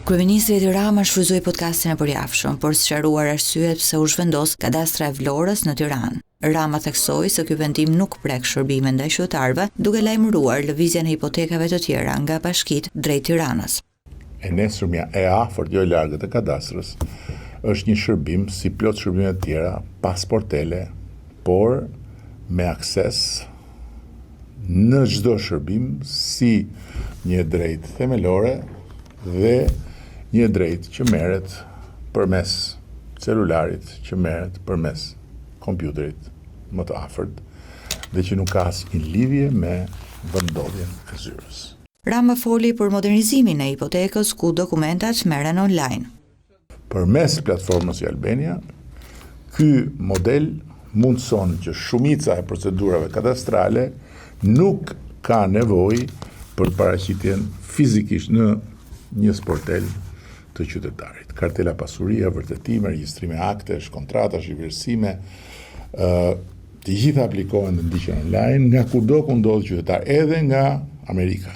Kryeministri Edi Rama shfrytzoi podcastin e përjashëm për të sqaruar arsyet pse u zhvendos kadastra e Vlorës në Tiranë. Rama theksoi se ky vendim nuk prek shërbime ndaj qytetarëve, duke lajmëruar lëvizjen e hipotekave të tjera nga bashkitë drejt Tiranës. E nesërmja e afërt jo e largët e kadastrës është një shërbim si plot shërbimet e tjera, pas portele, por me akses në çdo shërbim si një drejt themelore dhe një drejt që merret përmes celularit, që merret përmes kompjuterit më të afërt dhe që nuk ka asnjë lidhje me vendodhjen e zyrës. Rama foli për modernizimin e hipotekës ku dokumentat merren online. Përmes platformës Albania, ky model mundson që shumica e procedurave kadastrale nuk ka nevojë për paraqitjen fizikisht në një sportel të qytetarit. Kartela pasuria, vërtetime, regjistrime aktesh, kontratash, vlerësime, të gjitha aplikohen dhe ndiqen online nga kudo ku ndodh qytetar, edhe nga Amerika.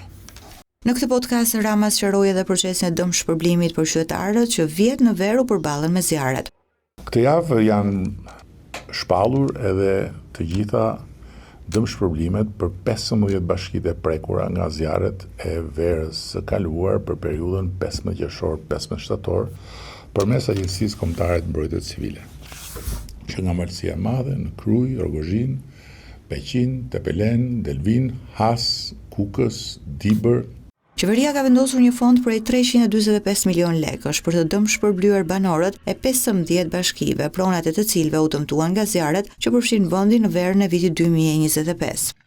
Në këtë podcast Rama sqaroi edhe procesin e dëmshpërblimit për qytetarët që vjet në ver u përballen me zjarret. Këtë javë janë shpallur edhe të gjitha dëmshpërblimet për 15 bashkitë e prekura nga zjarret e verës së kaluar për periudhën 15 qershor-15 shtator përmes Agjencisë Kombëtare të Mbrojtjes Civile, që nga Malësia e Madhe, në Krujë, Rogozhin, Peqin, Tepelen, Delvin, Has, Kukës, Dibër. Qeveria ka vendosur një fond prej 345 milion lekësh për të dëmshpërblyer banorët e 15 bashkive, pronat e të cilëve u dëmtuan nga zjarret që përfshin vendin në verën e vitit 2025.